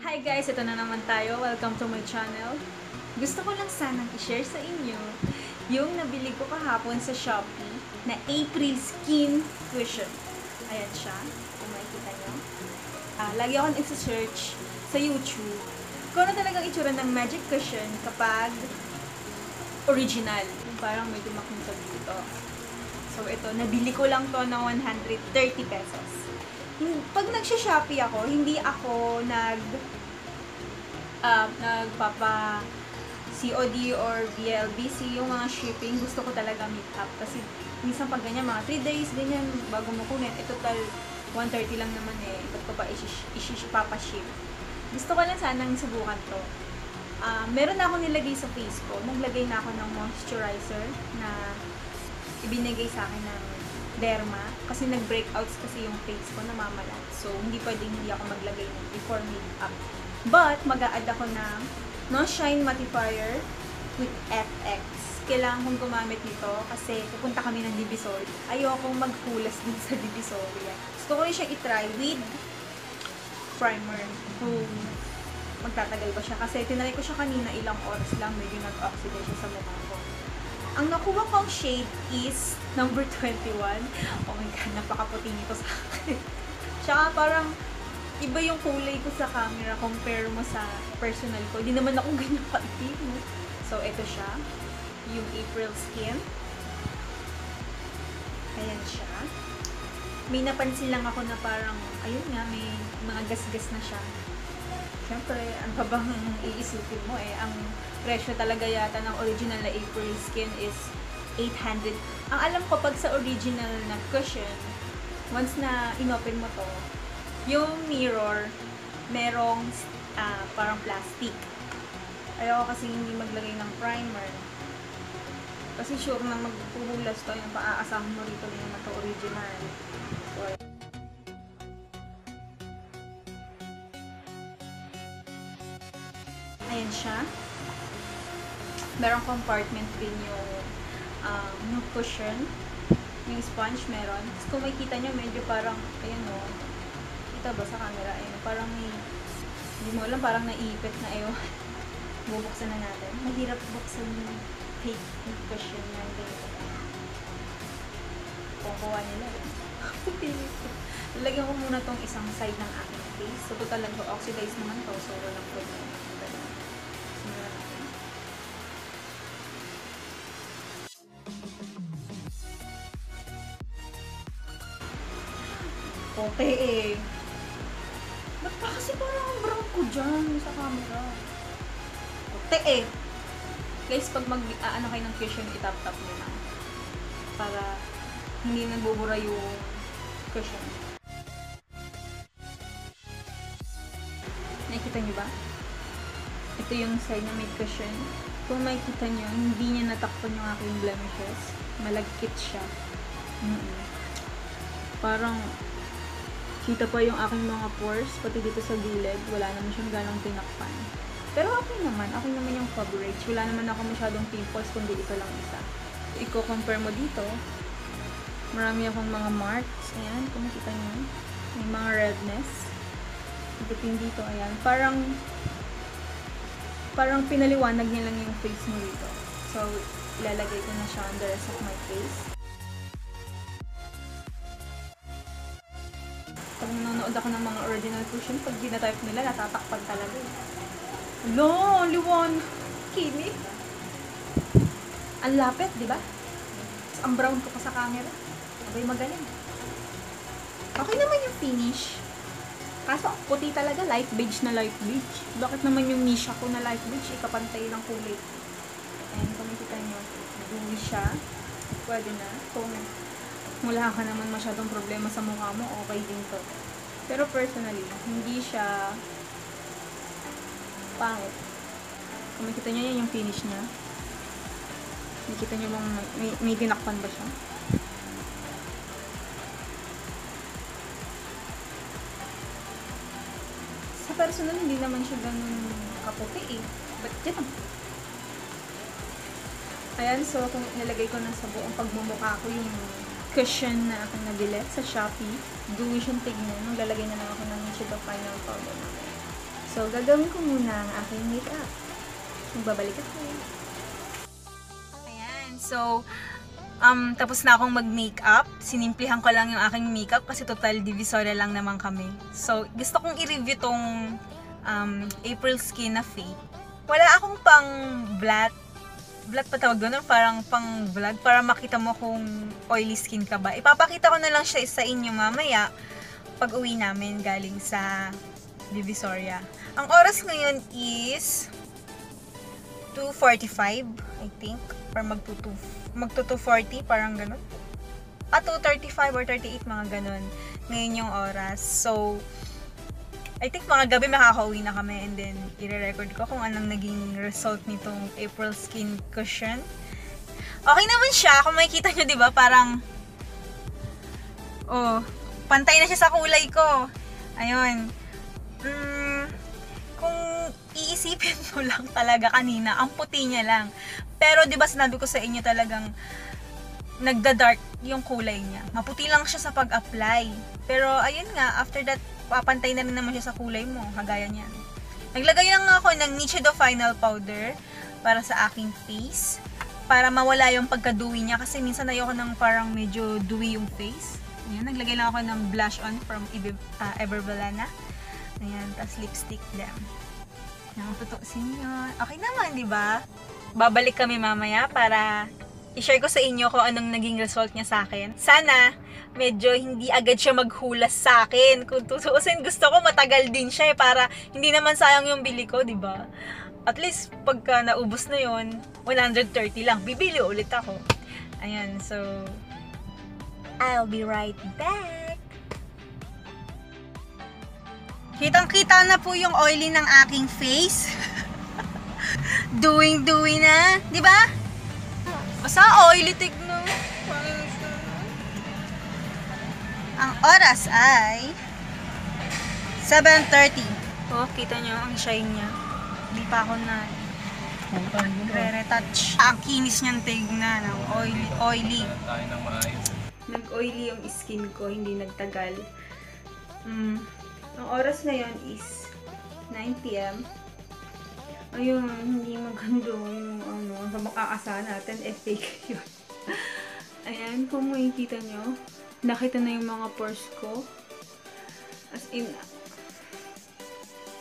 Hi guys! Ito na naman tayo. Welcome to my channel. Gusto ko lang sanang i-share sa inyo yung nabili ko kahapon sa Shopee na April Skin Cushion. Ayan siya. Kung makikita nyo. Lagi akong isa-search sa YouTube kung ano talagang itsura ng Magic Cushion kapag original. Yung parang may dumakintag dito. So ito, nabili ko lang to ng 130 pesos. Pag nagsha-Shopee ako, hindi ako nagpapa COD or BLBC, yung mga shipping, gusto ko talaga meet up. Kasi minsan pag ganyan, mga 3 days, ganyan, bago mo kunin, total 130 lang naman eh. Ba't ko pa ipapaship? Gusto ko lang sanang subukan to. Meron na ako nilagay sa face ko. Naglagay na ako ng moisturizer na ibinigay sa akin ng Derma. Kasi nag-breakouts kasi yung face ko, namamalat. So, hindi pwedeng hindi ako maglagay ng before makeup. But, mag-a-add ako ng No Shine Mattifier with FX. Kailangan kong gumamit nito kasi pupunta kami ng Divisoria. Ayokong magkulas din sa Divisoria. Gusto ko rin siya i-try with primer. Kung magtatagal ba siya. Kasi tinry ko siya kanina, ilang oras lang, medyo nag-oxidize siya sa mukha ko. Ang nakuha kong shade is number 21. Oh my God, napakaputi nito sa akin. Tsaka parang iba yung kulay ko sa camera compare mo sa personal ko. Hindi naman ako ganyan ka-itim. So, ito siya. Yung April Skin. Ayan siya. May napansin lang ako na parang, ayun nga, may mga gas-gas na siya. Siyempre, ano pa bang iisipin mo eh? Ang presyo talaga yata ng original na April Skin is 800. Ang alam ko, pag sa original na cushion, once na inopen mo to, yung mirror, merong parang plastic. Ayoko kasi hindi maglagay ng primer. Kasi sure na magpuhulas to, yung paaasahan mo rito din naman to original. So, ayan siya. Merong compartment din yung cushion. Yung sponge meron. Tapos kung makikita nyo, medyo parang, ayan o, kita ba sa camera? Ayan, parang may, hindi mo alam, parang naipit na ayo. Bubuksan na natin. Mahirap buksan yung fake cushion na ganito. Kukuha nila eh. Lalagyan ko muna tong isang side ng aking face. So, total lang oxidize naman to. So, walang problema. Okay eh. Ba't pa kasi parang ang brown ko dyan sa camera? Okay eh. Guys, pag ano kayo ng cushion, itap-tap nyo lang. Para hindi nagbubura yung cushion. Nakikita nyo ba? Ito yung side na may cushion. Kung makikita nyo, hindi niya natakpan yung aking blemishes. Malagkit siya. Parang kita pa yung aking mga pores, pati dito sa gilid, wala naman siyang ganong tinakpan. Pero okay naman yung coverage. Wala naman ako masyadong pimples, kundi ito lang isa. I-compare mo dito, marami akong mga marks. Ayan, kung makita nyo, may mga redness. Dito, ayan. Parang pinaliwanag niya lang yung face mo dito. So, ilalagay ko na siya on the rest of my face. Pag nanonood ako ng mga original cushion, pag gina-type nila, natatakpan talaga. Hello, liwan! Kimi! Ang lapit, di ba? Ang brown ko pa sa camera. Abay, magaling. Okay naman yung finish. Kaso, puti talaga. Light beige na light beige. Bakit naman yung Misha ko na light beige? Ikapantay ng kulay. Ayan, kung makikita nyo, dewy siya. Pwede na. Kung wala ka naman masyadong problema sa mukha mo, okay din to. Pero personally, hindi siya pangit. Kung makikita nyo yan yung finish niya. Makikita nyo bang may tinakpan ba siya? Sa personal, hindi naman siya ganun kaputi eh. But yan. Ayan, so kung nilagay ko na sa buong pagmumukha ko yung cushion na aking nabili sa Shopee. Dewy siyang tignan. Maglalagay na lang ako ng Nichido Final Powder namin. So, So, gagawin ko muna ang aking makeup. Magbabalik ako. Ayan. So, tapos na akong mag-makeup. Sinimplihan ko lang yung aking makeup kasi total divisoria lang naman kami. So, gusto kong i-review tong April Skin na fake. Wala akong pang black pa tawag doon, parang pang vlog para makita mo kung oily skin ka ba. Ipapakita ko na lang siya sa inyo mamaya pag uwi namin galing sa Divisoria. Ang oras ngayon is 2:45, I think. Or magto 2:40, parang ganun. 2:35 or 38, mga ganun. Ngayon yung oras. So, I think mga gabi makakauwi na kami and then i-record ko kung anong naging result nitong April Skin Cushion. Okay naman siya. Kung makikita nyo, diba, parang pantay na siya sa kulay ko. Ayun. Kung iisipin mo lang talaga kanina, ang puti niya lang. Pero diba sinabi ko sa inyo talagang nagda-dark yung kulay niya. Maputi lang siya sa pag-apply. Pero ayun nga, after that, papantay na rin naman siya sa kulay mo, kagaya niyan. Naglagay lang ako ng Nichido Final Powder para sa aking face, para mawala yung pagka-dewy niya, kasi minsan ayoko ng parang medyo dewy yung face. Ayan, naglagay lang ako ng blush on from Everbalana. Ayan, tas lipstick lang. Nakatutusin yun. Okay naman, di ba? Babalik kami mamaya para i-share ko sa inyo kung anong naging result niya sa akin. Sana medyo hindi agad siya maghulas sa akin. Kung tutuusin, gusto ko matagal din siya para hindi naman sayang yung bili ko, di ba? At least pagka naubos na yon, 130 lang. Bibili ulit ako. Ayan, so I'll be right back. Kitang-kita na po yung oily ng aking face. Dewy na, di ba? Basta oily, tignan. Ang oras ay 7:30. Oh, kita nyo ang shine niya. Hindi pa ako na re-retouch. Ang kinis niyang tignan. Ang oily. Nag-oily yung skin ko, hindi nagtagal. Ang oras ngayon is 9 PM. Ayun, hindi maganda yung sa makakasa natin, fake yun. Ayan, kung makikita nyo, nakita na yung mga pores ko. As in,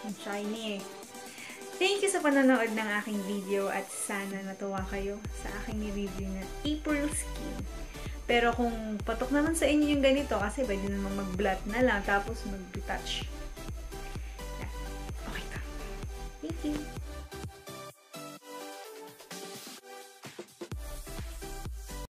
ang shiny eh. Thank you sa panonood ng aking video at sana natuwa kayo sa aking review na April Skin. Pero kung patok naman sa inyo yung ganito, kasi pwede naman mag-blot na lang tapos mag-retouch.